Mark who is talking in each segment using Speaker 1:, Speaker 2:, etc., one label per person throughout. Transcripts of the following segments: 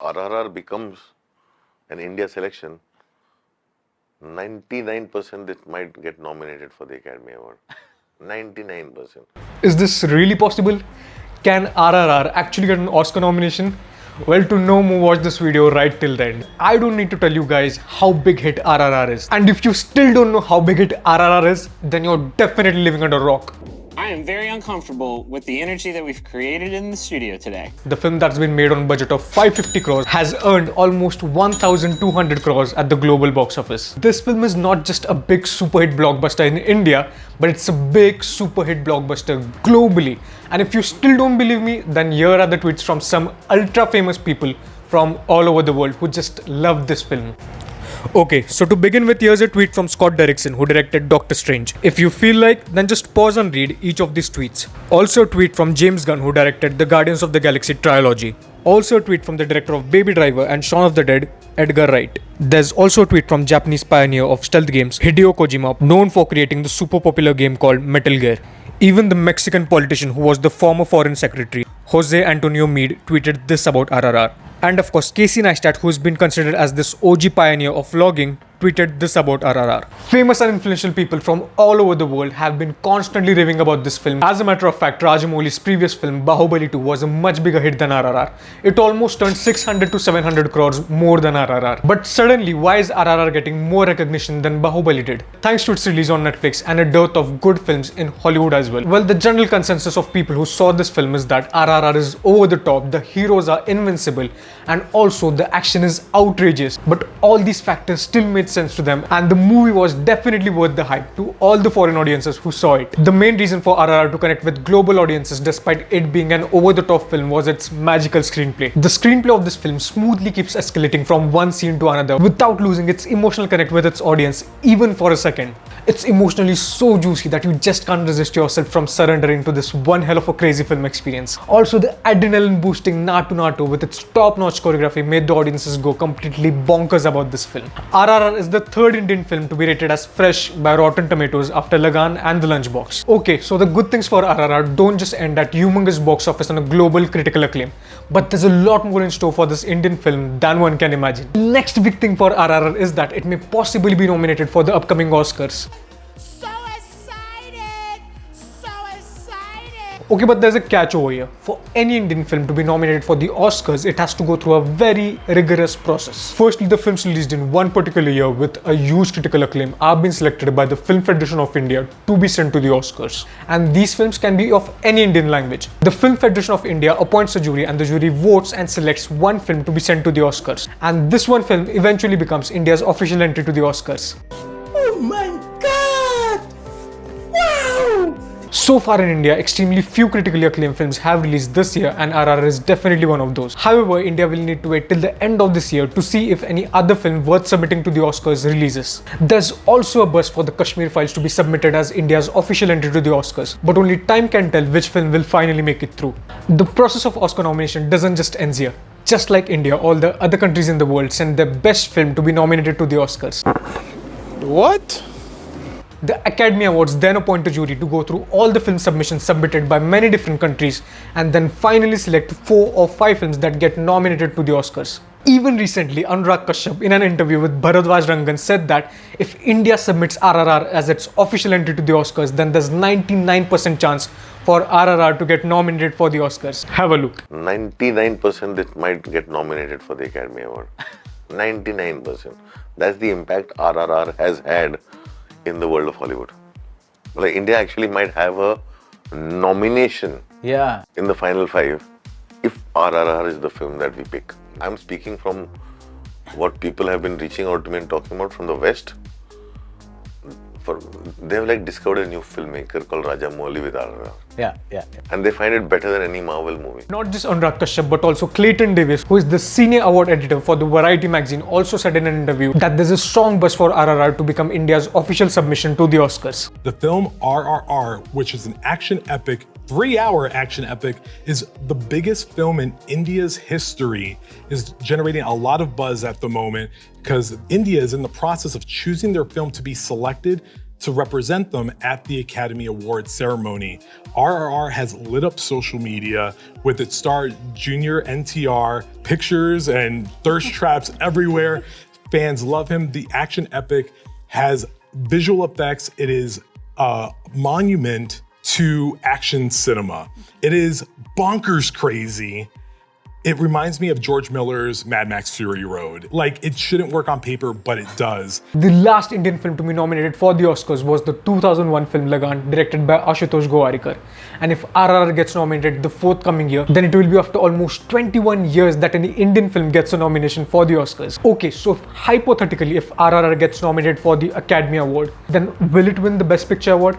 Speaker 1: RRR becomes an India selection, 99% it might get nominated for the Academy Award. 99%.
Speaker 2: Is this really possible? Can RRR actually get an Oscar nomination? Well, to know more, watch this video right till the end. I don't need to tell you guys how big hit RRR is. And if you still don't know how big hit RRR is, then you're definitely living under a rock.
Speaker 3: I am very uncomfortable with the energy that we've created in the studio today.
Speaker 2: The film that's been made on a budget of 550 crores has earned almost 1,200 crores at the global box office. This film is not just a big super hit blockbuster in India, but it's a big super hit blockbuster globally. And if you still don't believe me, then here are the tweets from some ultra famous people from all over the world who just love this film. Okay, so to begin with, here's a tweet from Scott Derrickson, who directed Doctor Strange. If you feel like, then just pause and read each of these tweets. Also a tweet from James Gunn, who directed the Guardians of the Galaxy trilogy. Also a tweet from the director of Baby Driver and Shaun of the Dead, Edgar Wright. There's also a tweet from Japanese pioneer of stealth games, Hideo Kojima, known for creating the super popular game called Metal Gear. Even the Mexican politician who was the former foreign secretary, Jose Antonio Meade, tweeted this about RRR. And of course, Casey Neistat, who has been considered as this OG pioneer of vlogging, tweeted this about RRR. Famous and influential people from all over the world have been constantly raving about this film. As a matter of fact, Rajamouli's previous film, Bahubali 2, was a much bigger hit than RRR. It almost turned 600 to 700 crores more than RRR. But suddenly, why is RRR getting more recognition than Bahubali did? Thanks to its release on Netflix and a dearth of good films in Hollywood as well. Well, the general consensus of people who saw this film is that RRR is over the top, the heroes are invincible, and also the action is outrageous. But all these factors still made sense to them, and the movie was definitely worth the hype to all the foreign audiences who saw it. The main reason for RRR to connect with global audiences despite it being an over-the-top film was its magical screenplay. The screenplay of this film smoothly keeps escalating from one scene to another without losing its emotional connect with its audience even for a second. It's emotionally so juicy that you just can't resist yourself from surrendering to this one hell of a crazy film experience. Also, the adrenaline boosting Naatu Naatu with its top-notch choreography made the audiences go completely bonkers about this film. RRR is the third Indian film to be rated as fresh by Rotten Tomatoes after Lagan and The Lunchbox. Okay, so the good things for RRR don't just end at humongous box office and a global critical acclaim, but there's a lot more in store for this Indian film than one can imagine. The next big thing for RRR is that it may possibly be nominated for the upcoming Oscars. Okay, but there's a catch over here. For any Indian film to be nominated for the Oscars, it has to go through a very rigorous process. Firstly, the films released in one particular year with a huge critical acclaim are being selected by the Film Federation of India to be sent to the Oscars. And these films can be of any Indian language. The Film Federation of India appoints a jury, and the jury votes and selects one film to be sent to the Oscars. And this one film eventually becomes India's official entry to the Oscars.
Speaker 4: Oh my God! Wow!
Speaker 2: So far in India, extremely few critically acclaimed films have released this year, and RRR is definitely one of those. However, India will need to wait till the end of this year to see if any other film worth submitting to the Oscars releases. There's also a buzz for the Kashmir Files to be submitted as India's official entry to the Oscars, but only time can tell which film will finally make it through. The process of Oscar nomination doesn't just end here. Just like India, all the other countries in the world send their best film to be nominated to the Oscars.
Speaker 4: What?
Speaker 2: The Academy Awards then appoint a jury to go through all the film submissions submitted by many different countries and then finally select 4 or 5 films that get nominated to the Oscars. Even recently, Anurag Kashyap, in an interview with Bharadwaj Rangan, said that if India submits RRR as its official entry to the Oscars, then there's 99% chance for RRR to get nominated for the Oscars. Have a look.
Speaker 1: 99% it might get nominated for the Academy Award. 99%. That's the impact RRR has had in the world of Hollywood. Like, India actually might have a nomination in the final 5 if RRR is the film that we pick. I'm speaking from what people have been reaching out to me and talking about from the West. They've like discovered a new filmmaker called Rajamouli with RRR.
Speaker 4: Yeah.
Speaker 1: And they find it better than any Marvel movie.
Speaker 2: Not just Anurag Kashyap, but also Clayton Davis, who is the senior award editor for the Variety magazine, also said in an interview that there's a strong buzz for RRR to become India's official submission to the Oscars.
Speaker 5: The film RRR, which is an action epic, 3-hour action epic, is the biggest film in India's history, is generating a lot of buzz at the moment because India is in the process of choosing their film to be selected to represent them at the Academy Awards ceremony. RRR has lit up social media with its star Junior NTR, pictures and thirst traps everywhere. Fans love him. The action epic has visual effects. It is a monument to action cinema. It is bonkers crazy. It reminds me of George Miller's Mad Max Fury Road. Like, it shouldn't work on paper, but it does.
Speaker 2: The last Indian film to be nominated for the Oscars was the 2001 film Lagan, directed by Ashutosh Gowarikar. And if RRR gets nominated the forthcoming year, then it will be after almost 21 years that an Indian film gets a nomination for the Oscars. Okay, so hypothetically, if RRR gets nominated for the Academy Award, then will it win the Best Picture Award?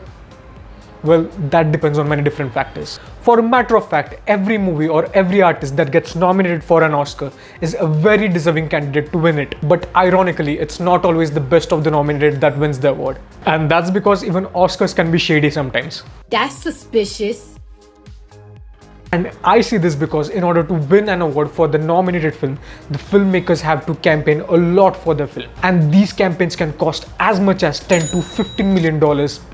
Speaker 2: Well, that depends on many different factors. For a matter of fact, every movie or every artist that gets nominated for an Oscar is a very deserving candidate to win it. But ironically, it's not always the best of the nominated that wins the award. And that's because even Oscars can be shady sometimes.
Speaker 6: That's suspicious.
Speaker 2: And I see this because in order to win an award for the nominated film, the filmmakers have to campaign a lot for the film. And these campaigns can cost as much as $10 to $15 million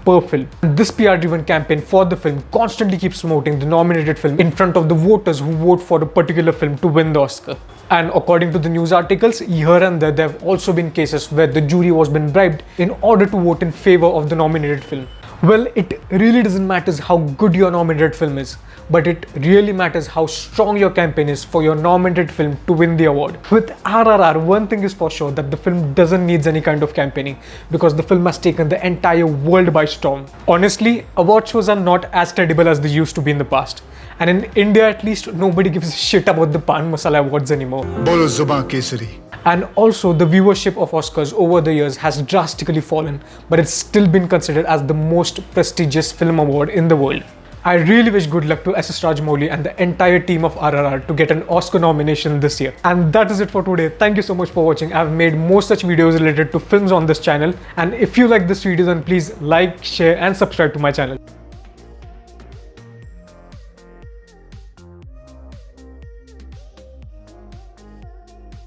Speaker 2: per film. And this PR-driven campaign for the film constantly keeps promoting the nominated film in front of the voters who vote for a particular film to win the Oscar. And according to the news articles, here and there have also been cases where the jury was been bribed in order to vote in favor of the nominated film. Well, it really doesn't matter how good your nominated film is, but it really matters how strong your campaign is for your nominated film to win the award. With RRR, one thing is for sure, that the film doesn't need any kind of campaigning because the film has taken the entire world by storm. Honestly, award shows are not as credible as they used to be in the past. And in India at least, nobody gives a shit about the Pan Masala Awards anymore.
Speaker 7: Bolo Zuban Kesari.
Speaker 2: And also, the viewership of Oscars over the years has drastically fallen, but it's still been considered as the most prestigious film award in the world. I really wish good luck to SS Rajamouli and the entire team of RRR to get an Oscar nomination this year. And that is it for today. Thank you so much for watching. I've made more such videos related to films on this channel. And if you like this video, then please like, share and subscribe to my channel.